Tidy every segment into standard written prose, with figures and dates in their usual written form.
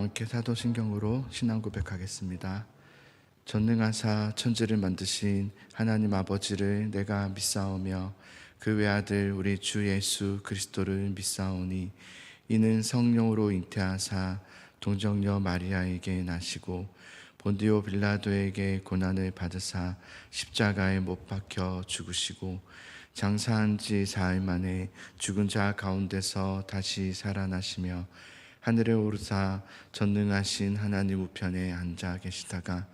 함께 사도신경으로 신앙 고백하겠습니다. 전능하사 천지를 만드신 하나님 아버지를 내가 믿사오며 그 외아들 우리 주 예수 그리스도를 믿사오니 이는 성령으로 잉태하사 동정녀 마리아에게 나시고 본디오 빌라도에게 고난을 받으사 십자가에 못 박혀 죽으시고 장사한 지 사흘 만에 죽은 자 가운데서 다시 살아나시며 하늘에 오르사 전능하신 하나님 우편에 앉아 계시다가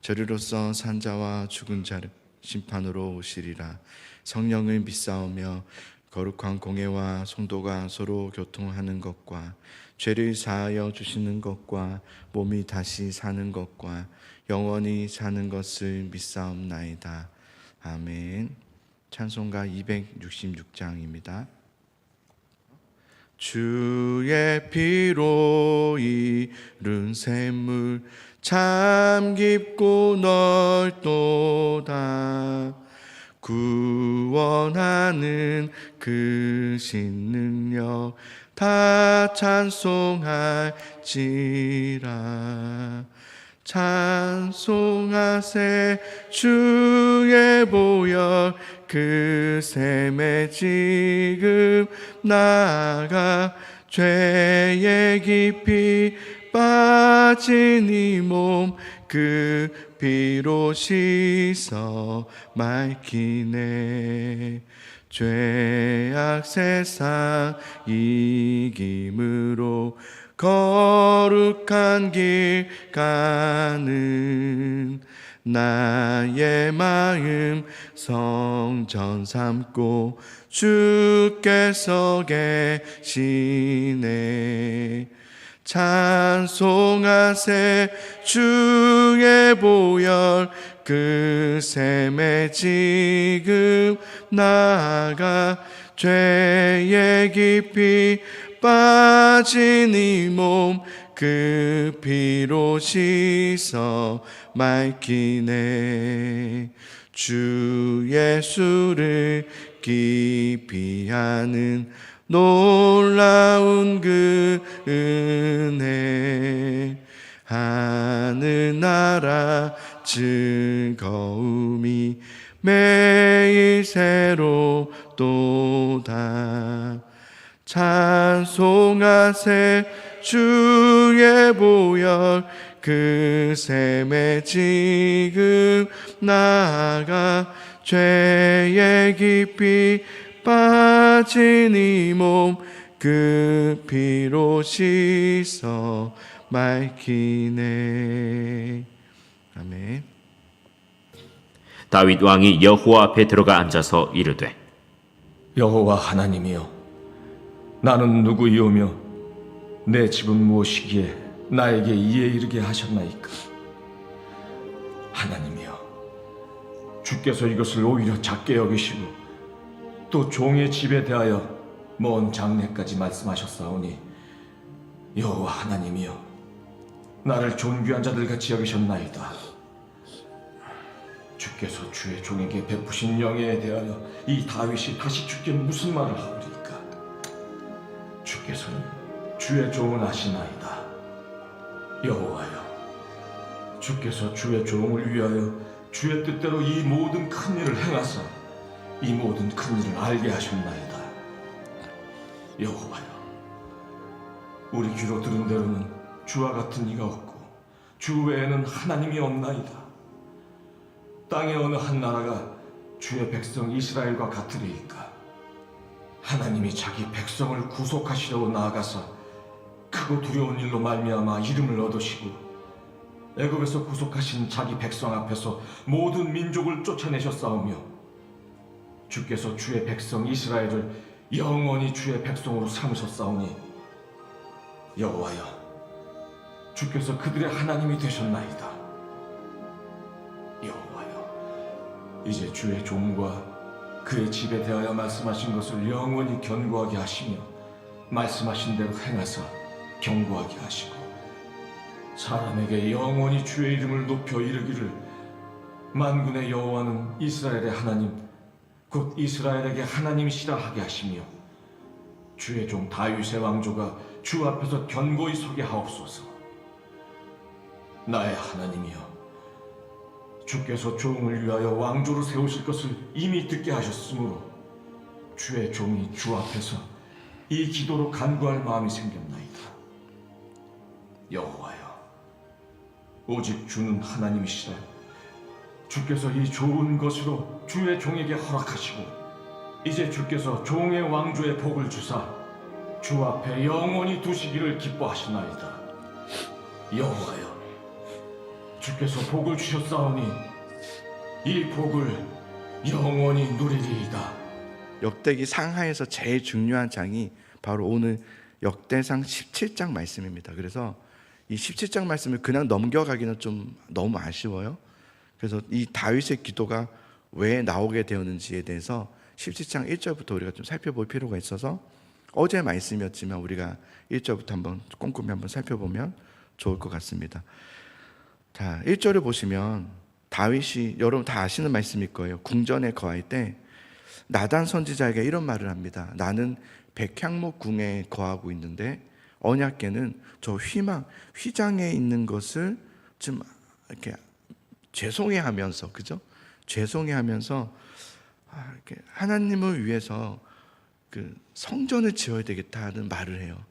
저리로서 산자와 죽은 자를 심판으로 오시리라. 성령을 믿사오며 거룩한 공회와 성도가 서로 교통하는 것과 죄를 사하여 주시는 것과 몸이 다시 사는 것과 영원히 사는 것을 믿사옵나이다. 아멘. 찬송가 266장입니다. 주의 피로 이룬 샘물 참 깊고 넓도다. 구원하는 그 신능력 다 찬송할지라. 찬송하세 주의 보혈 그 샘에 지금 나가 죄에 깊이 빠진 이 몸 그 피로 씻어 맑히네. 죄악 세상 이김으로 거룩한 길 가는 나의 마음 성전 삼고 주께서 계시네. 찬송하세 주의 보혈 그 샘에 지금 나가 죄에 깊이 빠진 이 몸 그 피로 씻어 맑히네. 주 예수를 깊이 아는 놀라운 그 은혜 하늘나라 즐거움이 매일 새롭도다. 찬송하세 주의 보혈 그 샘에 지금 나가 죄에 깊이 빠진 이 몸 그 피로 씻어 맑히네. 아멘. 다윗 왕이 여호와 앞에 들어가 앉아서 이르되 여호와 하나님이여, 나는 누구이오며 내 집은 무엇이기에 나에게 이에 이르게 하셨나이까. 하나님이여, 주께서 이것을 오히려 작게 여기시고 또 종의 집에 대하여 먼 장래까지 말씀하셨사오니 여호와 하나님이여, 나를 존귀한 자들 같이 여기셨나이다. 주께서 주의 종에게 베푸신 영예에 대하여 이 다윗이 다시 주께 무슨 말을 하오리까. 주께서는 주의 종은 아시나이다. 여호와여, 주께서 주의 종을 위하여 주의 뜻대로 이 모든 큰 일을 행하사 이 모든 큰 일을 알게 하셨나이다. 여호와여, 우리 귀로 들은 대로는 주와 같은 이가 없고 주 외에는 하나님이 없나이다. 땅의 어느 한 나라가 주의 백성 이스라엘과 같으리이까. 하나님이 자기 백성을 구속하시려고 나아가사 크고 두려운 일로 말미암아 이름을 얻으시고 애굽에서 구속하신 자기 백성 앞에서 모든 민족을 쫓아내셨사오며 주께서 주의 백성 이스라엘을 영원히 주의 백성으로 삼으셨사오니 여호와여, 주께서 그들의 하나님이 되셨나이다. 여호와여, 이제 주의 종과 그의 집에 대하여 말씀하신 것을 영원히 견고하게 하시며 말씀하신 대로 행하사 견고하게 하시고 사람에게 영원히 주의 이름을 높여 이르기를 만군의 여호와는 이스라엘의 하나님 곧 이스라엘에게 하나님이시라 하게 하시며 주의 종 다윗의 왕조가 주 앞에서 견고히 서게 하옵소서. 나의 하나님이여, 주께서 종을 위하여 왕조로 세우실 것을 이미 듣게 하셨으므로 주의 종이 주 앞에서 이 기도로 간구할 마음이 생겼나이다. 여호와여, 오직 주는 하나님이시라. 주께서 이 좋은 것으로 주의 종에게 허락하시고 이제 주께서 종의 왕조의 복을 주사 주 앞에 영원히 두시기를 기뻐하시나이다. 여호와여, 주께서 복을 주셨사오니 이 복을 영원히 누리리이다. 역대기 상하에서 제일 중요한 장이 바로 오늘 역대상 17장 말씀입니다. 그래서 이 17장 말씀을 그냥 넘겨가기는 좀 너무 아쉬워요. 그래서 이 다윗의 기도가 왜 나오게 되었는지에 대해서 17장 1절부터 우리가 좀 살펴볼 필요가 있어서 어제 말씀이었지만 우리가 1절부터 한번 꼼꼼히 한번 살펴보면 좋을 것 같습니다. 자, 1절을 보시면 다윗이, 여러분 다 아시는 말씀일 거예요. 궁전에 거할 때 나단 선지자에게 이런 말을 합니다. 나는 백향목 궁에 거하고 있는데 언약궤는 저 휘장에 있는 것을 좀 이렇게 죄송해하면서, 그죠? 죄송해하면서 이렇게 하나님을 위해서 그 성전을 지어야 되겠다는 말을 해요.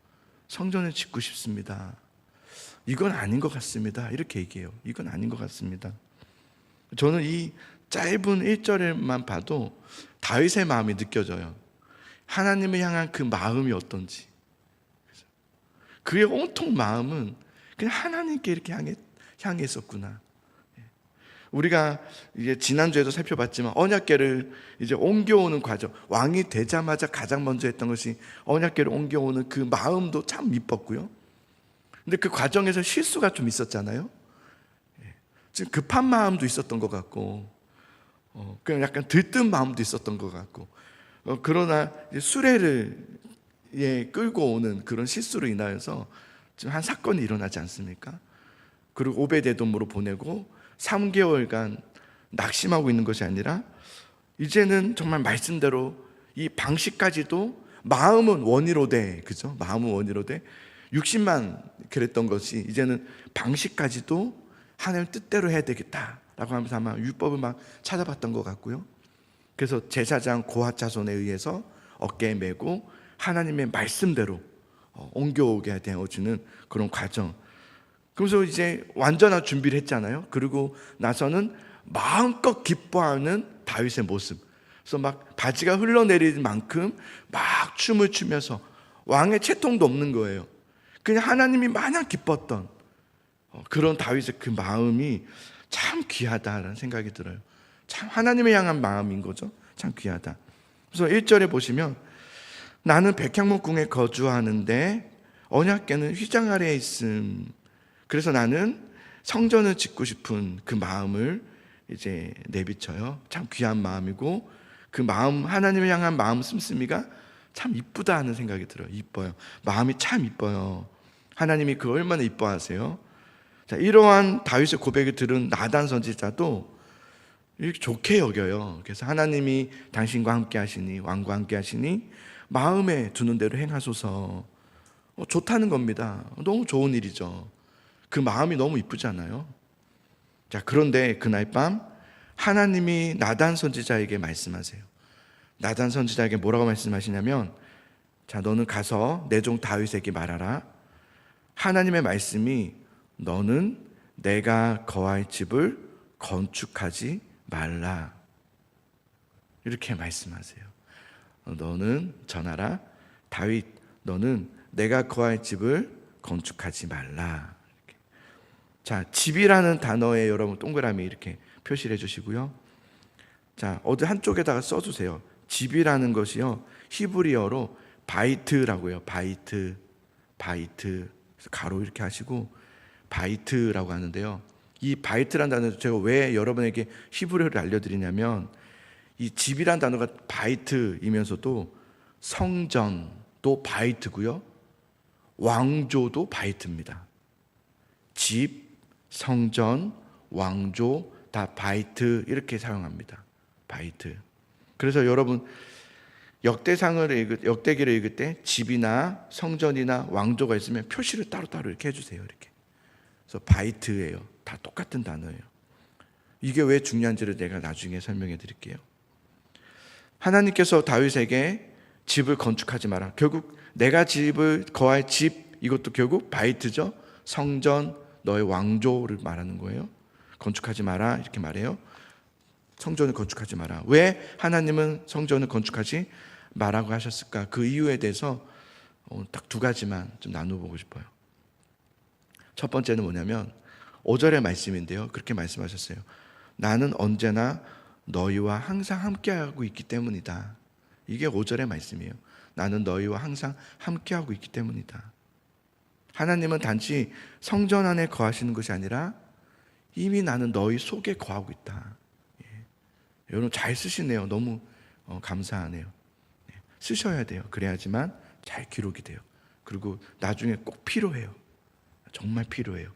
성전을 짓고 싶습니다. 이건 아닌 것 같습니다. 이렇게 얘기해요. 이건 아닌 것 같습니다. 저는 이 짧은 1절만 봐도 다윗의 마음이 느껴져요. 하나님을 향한 그 마음이 어떤지. 그의 온통 마음은 그냥 하나님께 이렇게 향했었구나. 우리가 이제 지난주에도 살펴봤지만 언약궤를 이제 옮겨오는 과정, 왕이 되자마자 가장 먼저 했던 것이 언약궤를 옮겨오는 그 마음도 참 이뻤고요. 근데 그 과정에서 실수가 좀 있었잖아요. 지금 급한 마음도 있었던 것 같고, 그냥 약간 들뜬 마음도 있었던 것 같고, 그러나 수레를 끌고 오는 그런 실수로 인하여서 지금 한 사건이 일어나지 않습니까? 그리고 오베데돔으로 보내고 3개월간 낙심하고 있는 것이 아니라 이제는 정말 말씀대로 이 방식까지도 마음은 원이로되, 그죠? 마음은 원이로되 60만 그랬던 것이 이제는 방식까지도 하나님 뜻대로 해야 되겠다라고 하면서 아마 율법을 막 찾아봤던 것 같고요. 그래서 제사장 고핫 자손에 의해서 어깨에 메고 하나님의 말씀대로 옮겨오게 되어주는 그런 과정. 그래서 이제 완전한 준비를 했잖아요. 그리고 나서는 마음껏 기뻐하는 다윗의 모습. 그래서 막 바지가 흘러내릴 만큼 막 춤을 추면서 왕의 채통도 없는 거예요. 그냥 하나님이 마냥 기뻤던 그런 다윗의 그 마음이 참 귀하다라는 생각이 들어요. 참 하나님을 향한 마음인 거죠. 참 귀하다. 그래서 1절에 보시면 나는 백향목 궁에 거주하는데 언약궤는 휘장 아래에 있음. 그래서 나는 성전을 짓고 싶은 그 마음을 이제 내비쳐요. 참 귀한 마음이고 그 마음, 하나님을 향한 마음 씀씀이가 참 이쁘다 하는 생각이 들어요. 이뻐요. 마음이 참 이뻐요. 하나님이 그거 얼마나 이뻐하세요. 자, 이러한 다윗의 고백을 들은 나단 선지자도 이렇게 좋게 여겨요. 그래서 하나님이 당신과 함께 하시니, 왕과 함께 하시니 마음에 두는 대로 행하소서. 좋다는 겁니다. 너무 좋은 일이죠. 그 마음이 너무 이쁘잖아요. 자, 그런데 그날 밤 하나님이 나단 선지자에게 말씀하세요. 나단 선지자에게 뭐라고 말씀하시냐면, 자, 너는 가서 내 종 다윗에게 말하라. 하나님의 말씀이 너는 내가 거할 집을 건축하지 말라. 이렇게 말씀하세요. 너는 전하라. 다윗, 너는 내가 거할 집을 건축하지 말라. 이렇게. 자, 집이라는 단어에 여러분 동그라미 이렇게 표시를 해주시고요. 자, 어디 한쪽에다가 써주세요. 집이라는 것이요, 히브리어로 바이트라고 해요. 바이트. 그래서 가로 이렇게 하시고 바이트라고 하는데요. 이 바이트란 단어, 제가 왜 여러분에게 히브리어를 알려드리냐면, 이 집이란 단어가 바이트이면서도 성전도 바이트고요, 왕조도 바이트입니다. 집, 성전, 왕조 다 바이트 이렇게 사용합니다. 바이트. 그래서 여러분 역대기를 읽을 때 집이나 성전이나 왕조가 있으면 표시를 따로따로 이렇게 해주세요. 이렇게 그래서 바이트예요. 다 똑같은 단어예요. 이게 왜 중요한지를 내가 나중에 설명해 드릴게요. 하나님께서 다윗에게 집을 건축하지 마라. 결국 내가 집을 거할 집, 이것도 결국 바이트죠. 성전, 너의 왕조를 말하는 거예요. 건축하지 마라 이렇게 말해요. 성전을 건축하지 마라. 왜 하나님은 성전을 건축하지 마라고 하셨을까? 그 이유에 대해서 딱 두 가지만 좀 나눠보고 싶어요. 첫 번째는 뭐냐면 5절의 말씀인데요. 그렇게 말씀하셨어요. 나는 언제나 너희와 항상 함께하고 있기 때문이다. 이게 5절의 말씀이에요. 나는 너희와 항상 함께하고 있기 때문이다. 하나님은 단지 성전 안에 거하시는 것이 아니라 이미 나는 너희 속에 거하고 있다. 여러분 잘 쓰시네요. 너무 감사하네요. 쓰셔야 돼요. 그래야지만 잘 기록이 돼요. 그리고 나중에 꼭 필요해요. 정말 필요해요.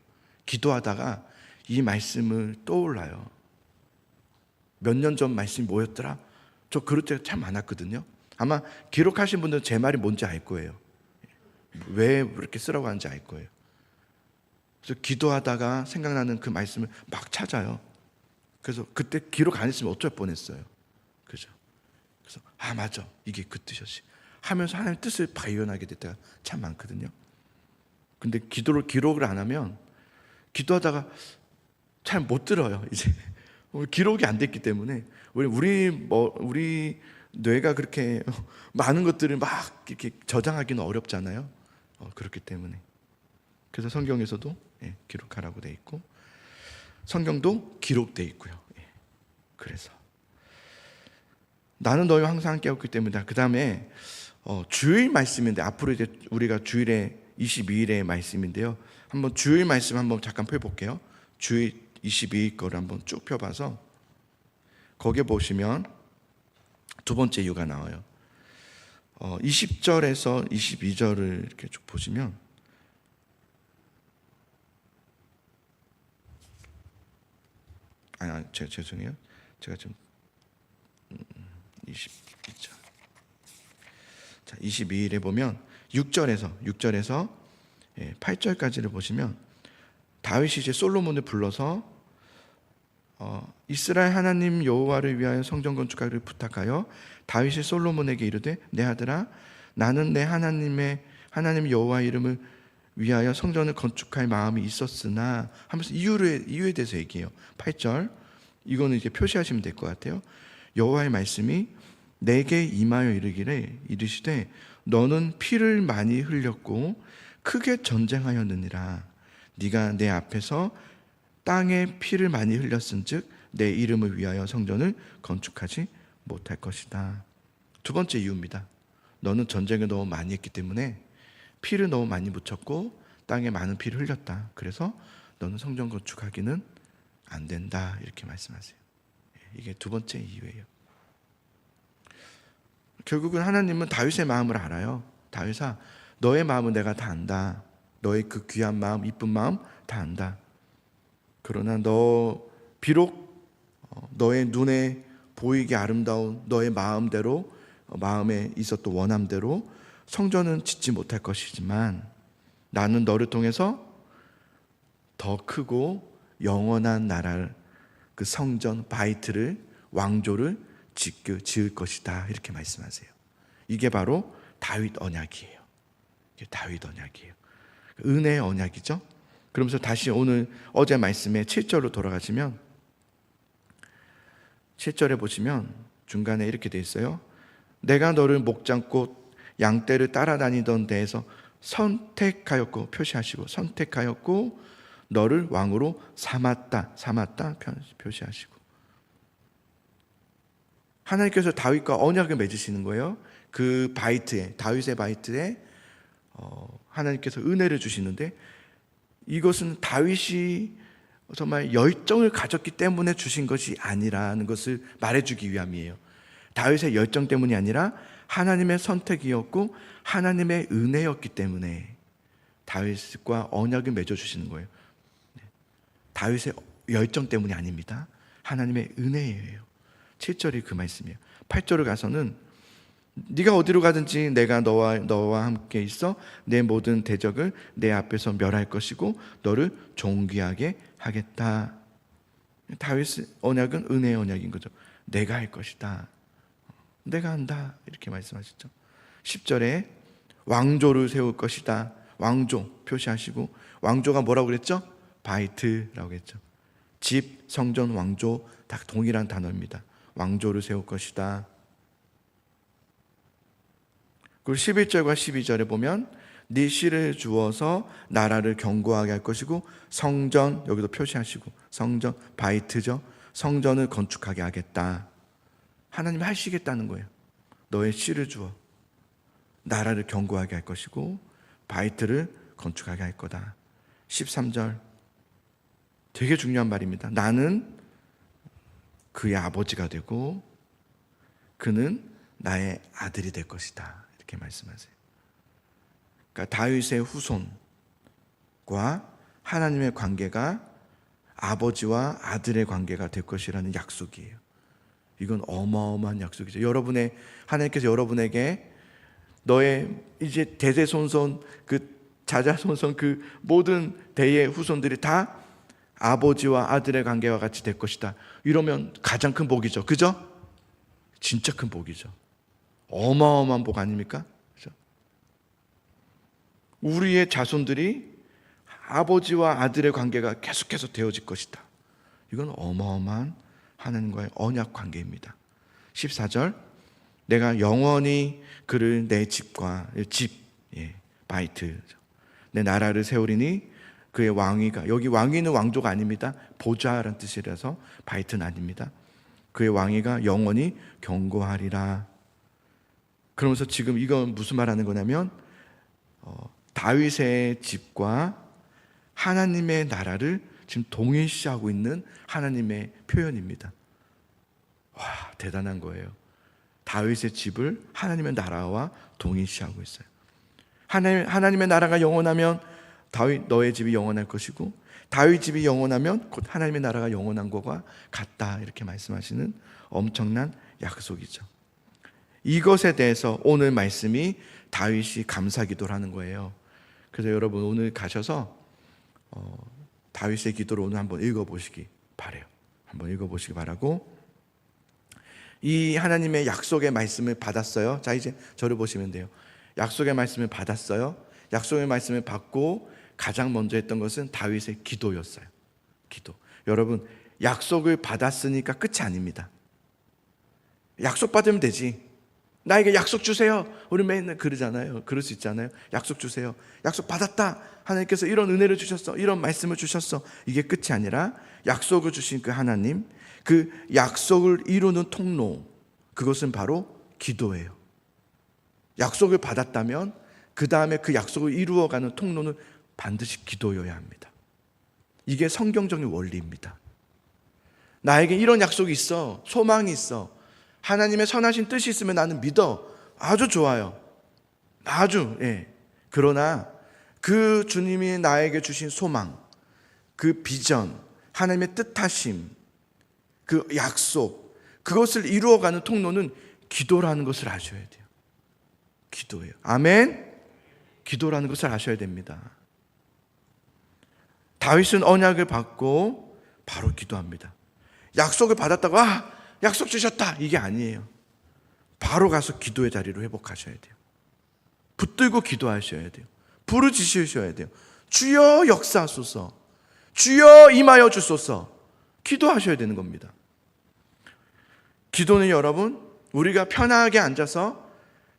기도하다가 이 말씀을 떠올라요. 몇 년 전 말씀이 뭐였더라? 저 그럴 때가 참 많았거든요. 아마 기록하신 분들은 제 말이 뭔지 알 거예요. 왜 그렇게 쓰라고 하는지 알 거예요. 그래서 기도하다가 생각나는 그 말씀을 막 찾아요. 그래서 그때 기록 안 했으면 어쩔 뻔했어요. 그죠? 그래서 맞아, 이게 그 뜻이었지 하면서 하나님의 뜻을 발견하게 될 때가 참 많거든요. 근데 기록을 안 하면 기도하다가 잘 못 들어요. 이제 기록이 안 됐기 때문에 우리 뇌가 그렇게 많은 것들을 막 이렇게 저장하기는 어렵잖아요. 그렇기 때문에 그래서 성경에서도 기록하라고 돼 있고 성경도 기록돼 있고요. 그래서 나는 너희와 항상 함께하고 있기 때문이다. 그 다음에 주일 말씀인데 앞으로 이제 우리가 주일에 22일의 말씀인데요. 한번 주일 말씀 한번 잠깐 펴볼게요. 주일 22일 거를 한번 쭉 펴봐서 거기에 보시면 두 번째 이유가 나와요. 20절에서 22절을 이렇게 쭉 보시면 죄송해요. 제가 좀 22절. 자, 22일에 보면 6절에서 8절까지를 보시면 다윗이 이제 솔로몬을 불러서 이스라엘 하나님 여호와를 위하여 성전 건축하기를 부탁하여 다윗이 솔로몬에게 이르되 내 아들아 나는 내 하나님 여호와 이름을 위하여 성전을 건축할 마음이 있었으나 하면서 이유에 대해서 얘기해요. 8절 이거는 이제 표시하시면 될 것 같아요. 여호와의 말씀이 내게 임하여 이르시되 너는 피를 많이 흘렸고 크게 전쟁하였느니라. 네가 내 앞에서 땅에 피를 많이 흘렸은즉 내 이름을 위하여 성전을 건축하지 못할 것이다. 두 번째 이유입니다. 너는 전쟁을 너무 많이 했기 때문에 피를 너무 많이 묻혔고 땅에 많은 피를 흘렸다. 그래서 너는 성전 건축하기는 안 된다. 이렇게 말씀하세요. 이게 두 번째 이유예요. 결국은 하나님은 다윗의 마음을 알아요. 다윗아, 너의 마음은 내가 다 안다. 너의 그 귀한 마음, 이쁜 마음 다 안다. 그러나 너 비록 너의 눈에 보이게 아름다운 너의 마음대로 마음에 있었던 원함대로 성전은 짓지 못할 것이지만 나는 너를 통해서 더 크고 영원한 나라를 그 성전 바이트를 왕조를 지을 것이다. 이렇게 말씀하세요. 이게 바로 다윗 언약이에요. 이게 다윗 언약이에요. 은혜의 언약이죠. 그러면서 다시 어제 말씀에 7절로 돌아가시면 7절에 보시면 중간에 이렇게 돼 있어요. 내가 너를 목장꽃 양떼를 따라다니던 데에서 선택하였고 표시하시고 선택하였고 너를 왕으로 삼았다 표시하시고 하나님께서 다윗과 언약을 맺으시는 거예요. 그 바이트에 다윗의 바이트에 하나님께서 은혜를 주시는데 이것은 다윗이 정말 열정을 가졌기 때문에 주신 것이 아니라는 것을 말해주기 위함이에요. 다윗의 열정 때문이 아니라 하나님의 선택이었고 하나님의 은혜였기 때문에 다윗과 언약을 맺어주시는 거예요. 다윗의 열정 때문이 아닙니다. 하나님의 은혜예요. 7절이 그 말씀이에요. 8절을 가서는 네가 어디로 가든지 내가 너와 함께 있어 내 모든 대적을 내 앞에서 멸할 것이고 너를 존귀하게 하겠다. 다윗의 언약은 은혜의 언약인 거죠. 내가 할 것이다. 내가 한다. 이렇게 말씀하시죠. 10절에 왕조를 세울 것이다. 왕조 표시하시고, 왕조가 뭐라고 그랬죠? 바이트라고 했죠. 집, 성전, 왕조 다 동일한 단어입니다. 왕조를 세울 것이다. 그리고 11절과 12절에 보면 네 씨를 주어서 나라를 견고하게 할 것이고, 성전, 여기도 표시하시고, 성전, 바이트죠. 성전을 건축하게 하겠다. 하나님이 하시겠다는 거예요. 너의 씨를 주어 나라를 견고하게 할 것이고 바이트를 건축하게 할 거다. 13절 되게 중요한 말입니다. 나는 그의 아버지가 되고 그는 나의 아들이 될 것이다. 이렇게 말씀하세요. 그러니까 다윗의 후손과 하나님의 관계가 아버지와 아들의 관계가 될 것이라는 약속이에요. 이건 어마어마한 약속이죠. 하나님께서 여러분에게 너의 이제 대대손손 그 자자손손 그 모든 대의 후손들이 다 아버지와 아들의 관계와 같이 될 것이다. 이러면 가장 큰 복이죠. 그죠? 진짜 큰 복이죠. 어마어마한 복 아닙니까? 그죠? 우리의 자손들이 아버지와 아들의 관계가 계속해서 되어질 것이다. 이건 어마어마한 하나님과의 언약 관계입니다. 14절 내가 영원히 그를 내 집과 바이트 내 나라를 세우리니 그의 왕위가, 여기 왕위는 왕조가 아닙니다. 보좌라는 뜻이라서 바이트는 아닙니다. 그의 왕위가 영원히 견고하리라. 그러면서 지금 이건 무슨 말하는 거냐면 다윗의 집과 하나님의 나라를 지금 동일시하고 있는 하나님의 표현입니다. 와, 대단한 거예요. 다윗의 집을 하나님의 나라와 동일시하고 있어요. 하나님의 나라가 영원하면 다윗 너의 집이 영원할 것이고, 다윗 집이 영원하면 곧 하나님의 나라가 영원한 것과 같다. 이렇게 말씀하시는 엄청난 약속이죠. 이것에 대해서 오늘 말씀이 다윗이 감사기도를 하는 거예요. 그래서 여러분 오늘 가셔서 다윗의 기도를 오늘 한번 읽어보시기 바라요. 한번 읽어보시기 바라고, 이 하나님의 약속의 말씀을 받았어요. 자, 이제 저를 보시면 돼요. 약속의 말씀을 받았어요. 약속의 말씀을 받고 가장 먼저 했던 것은 다윗의 기도였어요. 기도. 여러분, 약속을 받았으니까 끝이 아닙니다. 약속 받으면 되지. 나에게 약속 주세요. 우리 맨날 그러잖아요. 그럴 수 있잖아요. 약속 주세요. 약속 받았다. 하나님께서 이런 은혜를 주셨어. 이런 말씀을 주셨어. 이게 끝이 아니라 약속을 주신 그 하나님, 그 약속을 이루는 통로, 그것은 바로 기도예요. 약속을 받았다면 그 다음에 그 약속을 이루어가는 통로는 반드시 기도여야 합니다. 이게 성경적인 원리입니다. 나에게 이런 약속이 있어. 소망이 있어. 하나님의 선하신 뜻이 있으면 나는 믿어. 아주 좋아요. 아주, 그러나 그 주님이 나에게 주신 소망, 그 비전, 하나님의 뜻하심, 그 약속, 그것을 이루어가는 통로는 기도라는 것을 아셔야 돼요. 기도예요. 아멘? 기도라는 것을 아셔야 됩니다. 다윗은 언약을 받고 바로 기도합니다. 약속을 받았다고 약속 주셨다, 이게 아니에요. 바로 가서 기도의 자리로 회복하셔야 돼요. 붙들고 기도하셔야 돼요. 부르짖으셔야 돼요. 주여 역사하소서, 주여 임하여 주소서, 기도하셔야 되는 겁니다. 기도는 여러분, 우리가 편하게 앉아서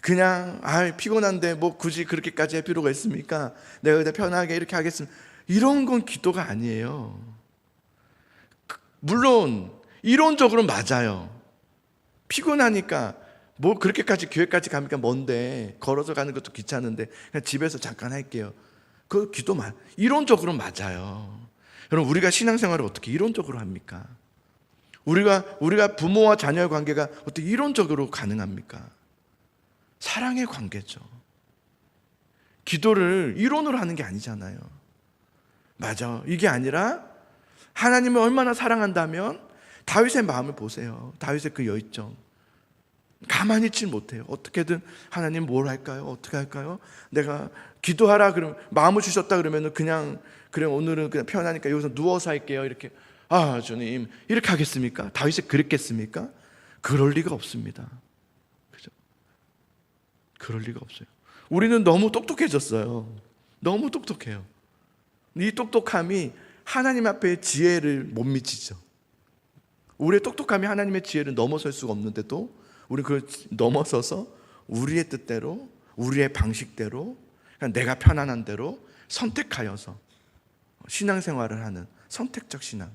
그냥 피곤한데 뭐 굳이 그렇게까지 할 필요가 있습니까? 내가 그냥 편하게 이렇게 하겠습니다, 이런 건 기도가 아니에요. 물론 이론적으로 맞아요. 피곤하니까 뭐 그렇게까지 교회까지 가니까 먼데 걸어서 가는 것도 귀찮은데 그냥 집에서 잠깐 할게요. 그 기도 이론적으로 맞아요. 여러분, 우리가 신앙생활을 어떻게 이론적으로 합니까? 우리가 부모와 자녀의 관계가 어떻게 이론적으로 가능합니까? 사랑의 관계죠. 기도를 이론으로 하는 게 아니잖아요. 맞아. 이게 아니라 하나님을 얼마나 사랑한다면 다윗의 마음을 보세요. 다윗의 그 열정. 가만히 있지 못해요. 어떻게든 하나님 뭘 할까요? 어떻게 할까요? 내가 기도하라 그러면, 마음을 주셨다 그러면은 그냥 그래 오늘은 그냥 편하니까 여기서 누워서 할게요. 이렇게 주님 이렇게 하겠습니까? 다윗이 그랬겠습니까? 그럴 리가 없습니다. 그죠? 그럴 리가 없어요. 우리는 너무 똑똑해졌어요. 너무 똑똑해요. 이 똑똑함이 하나님 앞에 지혜를 못 미치죠. 우리의 똑똑함이 하나님의 지혜를 넘어설 수가 없는데도 우리 그걸 넘어서서 우리의 뜻대로, 우리의 방식대로, 그냥 내가 편안한 대로 선택하여서 신앙생활을 하는 선택적 신앙.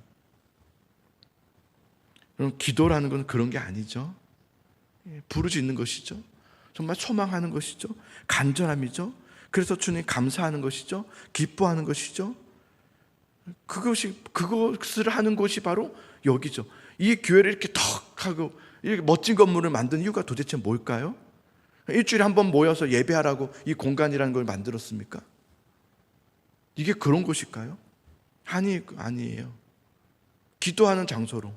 그럼 기도라는 건 그런 게 아니죠. 부르짖는 것이죠. 정말 소망하는 것이죠. 간절함이죠. 그래서 주님 감사하는 것이죠. 기뻐하는 것이죠. 그것을 하는 곳이 바로 여기죠. 이 교회를 이렇게 턱 하고 이렇게 멋진 건물을 만든 이유가 도대체 뭘까요? 일주일에 한 번 모여서 예배하라고 이 공간이라는 걸 만들었습니까? 이게 그런 곳일까요? 아니에요. 기도하는 장소로.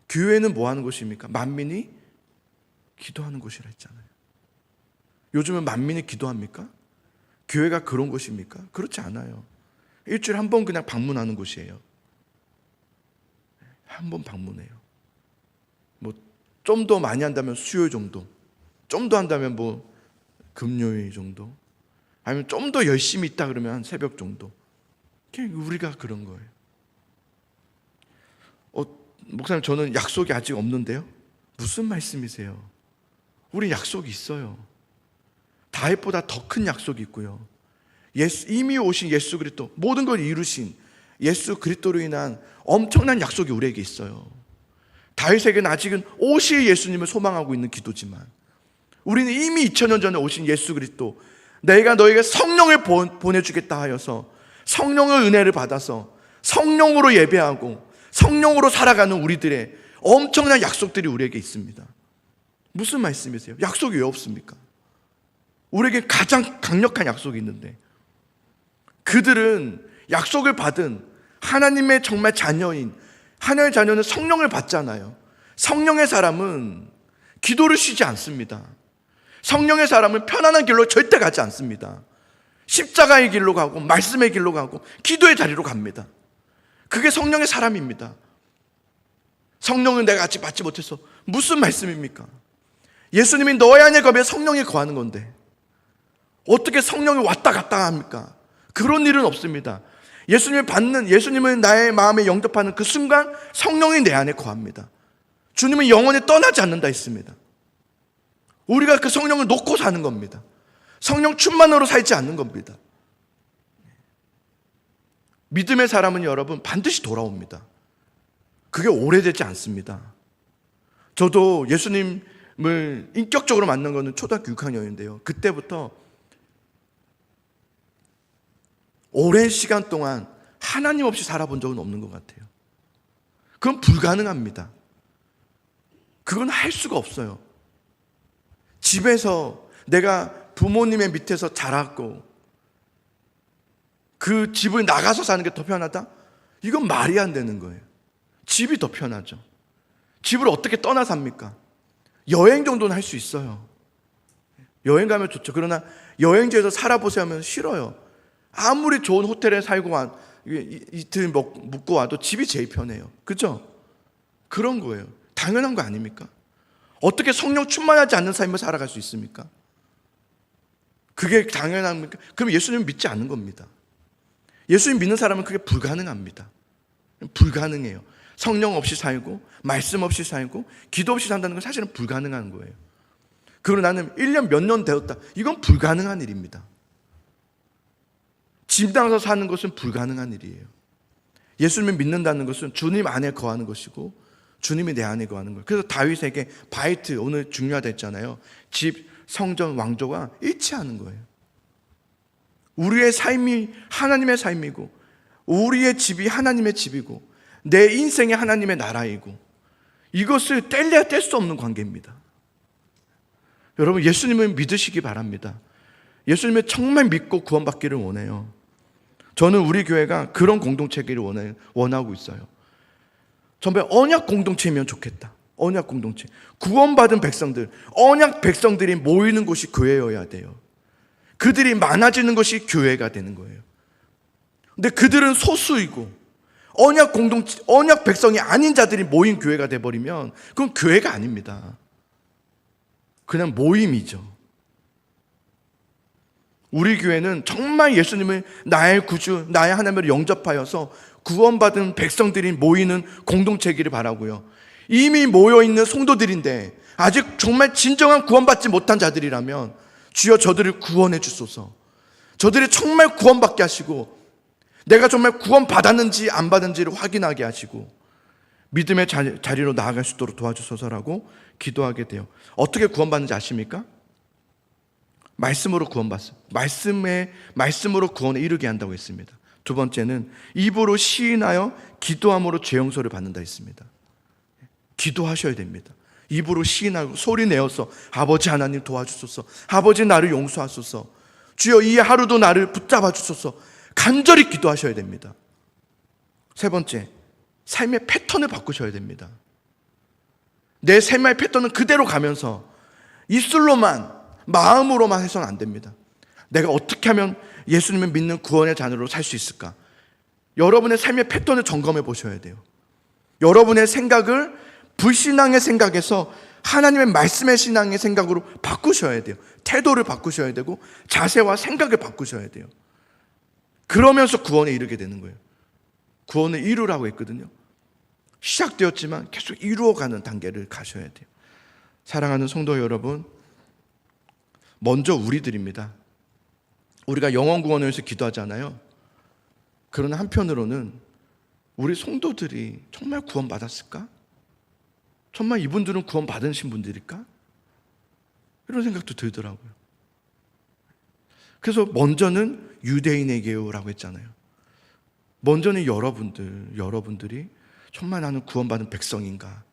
교회는 뭐 하는 곳입니까? 만민이 기도하는 곳이라 했잖아요. 요즘은 만민이 기도합니까? 교회가 그런 곳입니까? 그렇지 않아요. 일주일에 한 번 그냥 방문하는 곳이에요. 한 번 방문해요. 뭐 좀 더 많이 한다면 수요일 정도, 좀 더 한다면 뭐 금요일 정도, 아니면 좀 더 열심히 있다 그러면 한 새벽 정도. 우리가 그런 거예요. 목사님 저는 약속이 아직 없는데요. 무슨 말씀이세요? 우리 약속이 있어요. 다윗보다 더 큰 약속이 있고요. 이미 오신 예수 그리스도, 모든 걸 이루신 예수 그리스도로 인한 엄청난 약속이 우리에게 있어요. 다윗에게는 아직은 오실 예수님을 소망하고 있는 기도지만 우리는 이미 2000년 전에 오신 예수 그리스도, 내가 너에게 성령을 보내주겠다 하여서 성령의 은혜를 받아서 성령으로 예배하고 성령으로 살아가는 우리들의 엄청난 약속들이 우리에게 있습니다. 무슨 말씀이세요? 약속이 왜 없습니까? 우리에게 가장 강력한 약속이 있는데, 그들은 약속을 받은 하나님의 정말 자녀인, 하나님의 자녀는 성령을 받잖아요. 성령의 사람은 기도를 쉬지 않습니다. 성령의 사람은 편안한 길로 절대 가지 않습니다. 십자가의 길로 가고 말씀의 길로 가고 기도의 자리로 갑니다. 그게 성령의 사람입니다. 성령은 내가 아직 받지 못해서 무슨 말씀입니까? 예수님이 너희 안에 거하면 성령이 거하는 건데 어떻게 성령이 왔다 갔다 합니까? 그런 일은 없습니다. 예수님을 나의 마음에 영접하는 그 순간 성령이 내 안에 거합니다. 주님은 영원히 떠나지 않는다 했습니다. 우리가 그 성령을 놓고 사는 겁니다. 성령 충만으로 살지 않는 겁니다. 믿음의 사람은 여러분 반드시 돌아옵니다. 그게 오래되지 않습니다. 저도 예수님을 인격적으로 만난 것은 초등학교 6학년인데요. 그때부터 오랜 시간 동안 하나님 없이 살아본 적은 없는 것 같아요. 그건 불가능합니다. 그건 할 수가 없어요. 집에서 내가 부모님의 밑에서 자랐고 그 집을 나가서 사는 게 더 편하다? 이건 말이 안 되는 거예요. 집이 더 편하죠. 집을 어떻게 떠나 삽니까? 여행 정도는 할 수 있어요. 여행 가면 좋죠. 그러나 여행지에서 살아보세요 하면 싫어요. 아무리 좋은 호텔에 살고 이틀 묵고 와도 집이 제일 편해요. 그죠? 그런 거예요. 당연한 거 아닙니까? 어떻게 성령 충만하지 않는 삶을 살아갈 수 있습니까? 그게 당연합니까? 그럼 예수님을 믿지 않는 겁니다. 예수님 믿는 사람은 그게 불가능합니다. 불가능해요. 성령 없이 살고 말씀 없이 살고 기도 없이 산다는 건 사실은 불가능한 거예요. 그리고 나는 1년 몇 년 되었다. 이건 불가능한 일입니다. 집당해서 사는 것은 불가능한 일이에요. 예수님을 믿는다는 것은 주님 안에 거하는 것이고 주님이 내 안에 거하는 거예요. 그래서 다윗에게 바이트, 오늘 중요하다 했잖아요. 집, 성전, 왕조가 일치하는 거예요. 우리의 삶이 하나님의 삶이고 우리의 집이 하나님의 집이고 내 인생이 하나님의 나라이고 이것을 뗄래야 뗄 수 없는 관계입니다. 여러분 예수님을 믿으시기 바랍니다. 예수님을 정말 믿고 구원받기를 원해요. 저는 우리 교회가 그런 공동체기를 원하고 있어요. 정말 언약 공동체면 좋겠다. 언약 공동체. 구원받은 백성들, 언약 백성들이 모이는 곳이 교회여야 돼요. 그들이 많아지는 것이 교회가 되는 거예요. 근데 그들은 소수이고 언약 공동체, 언약 백성이 아닌 자들이 모인 교회가 돼버리면 그건 교회가 아닙니다. 그냥 모임이죠. 우리 교회는 정말 예수님을 나의 구주, 나의 하나님을 영접하여서 구원받은 백성들이 모이는 공동체이기를 바라고요. 이미 모여있는 성도들인데 아직 정말 진정한 구원받지 못한 자들이라면 주여 저들을 구원해 주소서. 저들이 정말 구원받게 하시고 내가 정말 구원받았는지 안 받은지를 확인하게 하시고 믿음의 자리로 나아갈 수 있도록 도와주소서라고 기도하게 돼요. 어떻게 구원받는지 아십니까? 말씀으로 구원받습니다. 말씀으로 구원에 이르게 한다고 했습니다. 두 번째는 입으로 시인하여 기도함으로 죄 용서를 받는다 했습니다. 기도하셔야 됩니다. 입으로 시인하고 소리 내어서 아버지 하나님 도와주소서, 아버지 나를 용서하소서, 주여 이 하루도 나를 붙잡아 주소서 간절히 기도하셔야 됩니다. 세 번째, 삶의 패턴을 바꾸셔야 됩니다. 내 삶의 패턴은 그대로 가면서 입술로만 마음으로만 해서는 안 됩니다. 내가 어떻게 하면 예수님을 믿는 구원의 자녀로 살 수 있을까? 여러분의 삶의 패턴을 점검해 보셔야 돼요. 여러분의 생각을 불신앙의 생각에서 하나님의 말씀의 신앙의 생각으로 바꾸셔야 돼요. 태도를 바꾸셔야 되고 자세와 생각을 바꾸셔야 돼요. 그러면서 구원에 이르게 되는 거예요. 구원을 이루라고 했거든요. 시작되었지만 계속 이루어가는 단계를 가셔야 돼요. 사랑하는 성도 여러분, 먼저 우리들입니다. 우리가 영원 구원을 위해서 기도하잖아요. 그러나 한편으로는 우리 성도들이 정말 구원받았을까? 정말 이분들은 구원받으신 분들일까? 이런 생각도 들더라고요. 그래서 먼저는 유대인에게요라고 했잖아요. 먼저는 여러분들이 정말 나는 구원받은 백성인가?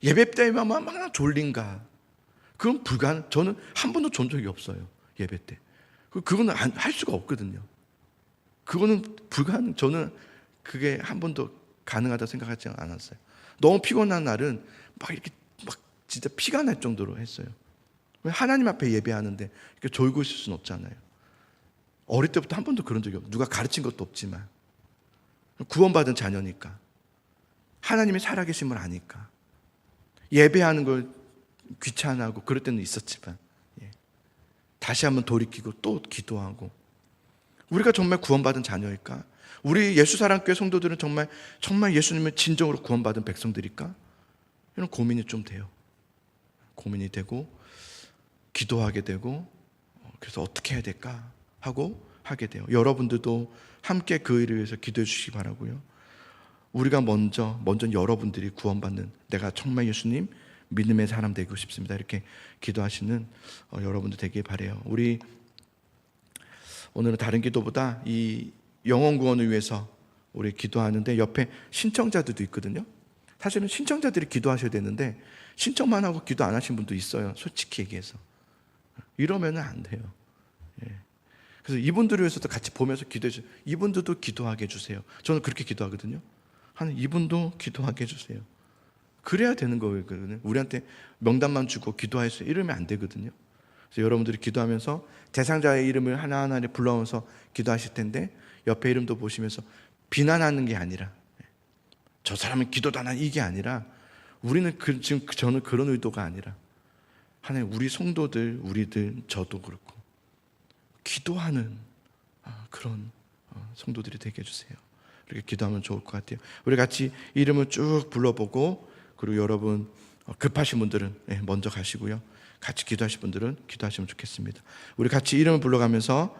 예배 때만 막 졸린가? 그건 저는 한 번도 존 적이 없어요. 예배 때. 그거는 할 수가 없거든요. 그거는 저는 그게 한 번도 가능하다 생각하지 않았어요. 너무 피곤한 날은 막 진짜 피가 날 정도로 했어요. 하나님 앞에 예배하는데 이렇게 졸고 있을 수는 없잖아요. 어릴 때부터 한 번도 그런 적이 없어요. 누가 가르친 것도 없지만. 구원받은 자녀니까. 하나님이 살아계심을 아니까. 예배하는 걸 귀찮아하고 그럴 때는 있었지만 다시 한번 돌이키고 또 기도하고. 우리가 정말 구원받은 자녀일까? 우리 예수사랑교회 성도들은 정말 예수님을 진정으로 구원받은 백성들일까? 이런 고민이 좀 돼요. 고민이 되고 기도하게 되고 그래서 어떻게 해야 될까 하고 하게 돼요. 여러분들도 함께 그 일을 위해서 기도해 주시기 바라고요. 우리가 먼저 여러분들이 구원받는, 내가 정말 예수님 믿음의 사람 되고 싶습니다, 이렇게 기도하시는 여러분들 되길 바라요. 우리 오늘은 다른 기도보다 이 영혼 구원을 위해서 우리 기도하는데 옆에 신청자들도 있거든요. 사실은 신청자들이 기도하셔야 되는데 신청만 하고 기도 안 하신 분도 있어요. 솔직히 얘기해서. 이러면 안 돼요. 그래서 이분들을 위해서도 같이 보면서 기도해 주세요. 이분들도 기도하게 해주세요. 저는 그렇게 기도하거든요. 이분도 기도하게 해주세요. 그래야 되는 거거든요. 우리한테 명단만 주고 기도하세요 이러면 안 되거든요. 그래서 여러분들이 기도하면서 대상자의 이름을 하나하나 불러오면서 기도하실 텐데 옆에 이름도 보시면서 비난하는 게 아니라, 저 사람은 기도도 안 하는 이게 아니라, 우리는 지금 저는 그런 의도가 아니라 하나님, 우리 성도들, 우리들, 저도 그렇고 기도하는 그런 성도들이 되게 해주세요. 이렇게 기도하면 좋을 것 같아요. 우리 같이 이름을 쭉 불러보고, 그리고 여러분 급하신 분들은 먼저 가시고요. 같이 기도하실 분들은 기도하시면 좋겠습니다. 우리 같이 이름을 불러가면서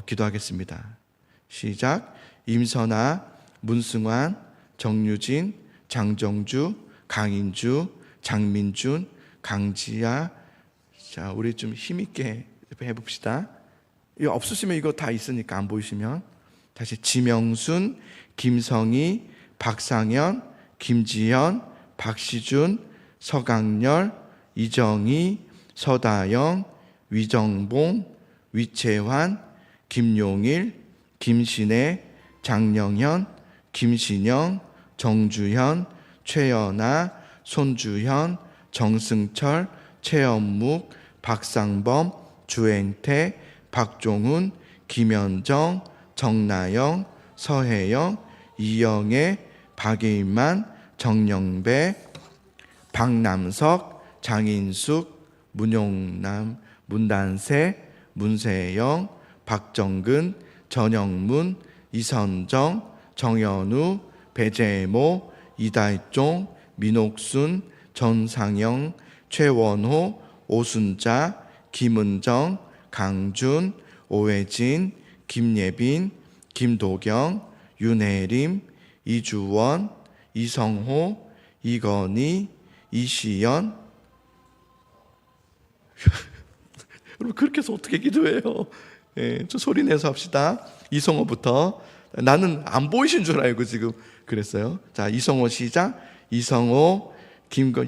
기도하겠습니다. 시작. 임선아, 문승환, 정유진, 장정주, 강인주, 장민준, 강지아. 자, 우리 좀 힘있게 해봅시다. 이거 없으시면 이거 다 있으니까 안 보이시면 다시. 지명순, 김성희, 박상현, 김지현, 박시준, 서강렬, 이정희, 서다영, 위정봉, 위채환, 김용일, 김신혜, 장영현, 김신영, 정주현, 최연아, 손주현, 정승철, 최연묵, 박상범, 주행태, 박종훈, 김현정, 정나영, 서혜영, 이영애, 박예만, 정영배, 박남석, 장인숙, 문용남, 문단세, 문세영, 박정근, 전영문, 이선정, 정현우, 배재모, 이달종, 민옥순, 전상영, 최원호, 오순자, 김은정, 강준, 오혜진, 김예빈, 김도경, 윤혜림, 이주원, 이성호, 이건희, 이시연. 여러분 그렇게 해서 어떻게 기도해요? 예, 좀 소리 내서 합시다. 이성호부터. 나는 안 보이신 줄 알고 지금 그랬어요. 자, 이성호 시작. 이성호,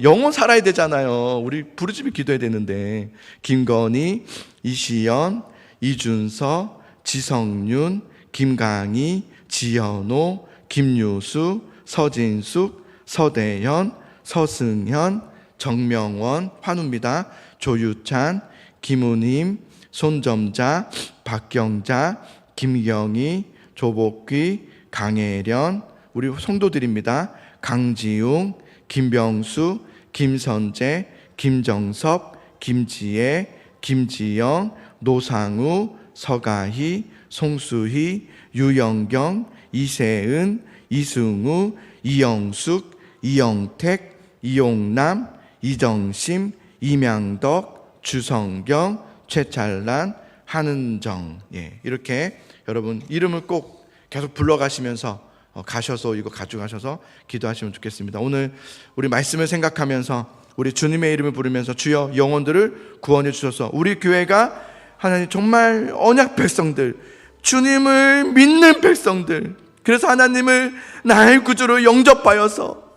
영혼 살아야 되잖아요. 우리 부르짖으 기도해야 되는데. 김건희, 이시연, 이준서, 지성윤, 김강희, 지현호, 김유수, 서진숙, 서대현, 서승현, 정명원, 환우입니다. 조유찬, 김은임, 손점자, 박경자, 김경희, 조복귀, 강혜련, 우리 성도들입니다. 강지웅, 김병수, 김선재, 김정섭, 김지혜, 김지영, 노상우, 서가희, 송수희, 유영경, 이세은, 이승우, 이영숙, 이영택, 이용남, 이정심, 이명덕, 주성경, 최찬란, 한은정. 예, 이렇게 여러분 이름을 꼭 계속 불러가시면서 가셔서 이거 가져가셔서 기도하시면 좋겠습니다. 오늘 우리 말씀을 생각하면서 우리 주님의 이름을 부르면서 주여 영혼들을 구원해 주셔서 우리 교회가 하나님 정말 언약 백성들, 주님을 믿는 백성들, 그래서 하나님을 나의 구주로 영접하여서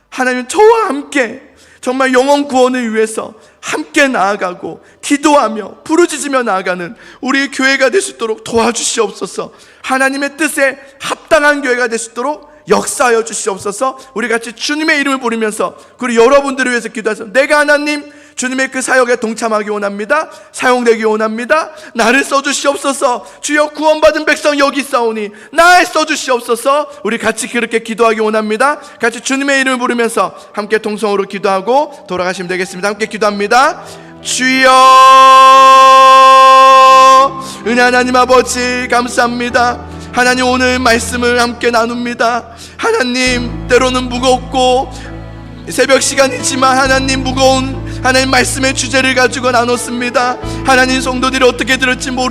하나님 저와 함께 정말 영혼 구원을 위해서 함께 나아가고 기도하며 부르짖으며 나아가는 우리 교회가 될 수 있도록 도와주시옵소서. 하나님의 뜻에 합당한 교회가 될 수 있도록 역사하여 주시옵소서. 우리 같이 주님의 이름을 부르면서 그리고 여러분들을 위해서 기도하셔서 내가 하나님 주님의 그 사역에 동참하기 원합니다. 사용되기 원합니다. 나를 써주시옵소서. 주여 구원받은 백성 여기 있사오니 나를 써주시옵소서. 우리 같이 그렇게 기도하기 원합니다. 같이 주님의 이름을 부르면서 함께 동성으로 기도하고 돌아가시면 되겠습니다. 함께 기도합니다. 주여 은혜 하나님 아버지 감사합니다. 하나님 오늘 말씀을 함께 나눕니다. 하나님 때로는 무겁고 새벽 시간이지만 하나님 무거운 하나님 말씀의 주제를 가지고 나눴습니다. 하나님 성도들이 어떻게 들을지 모르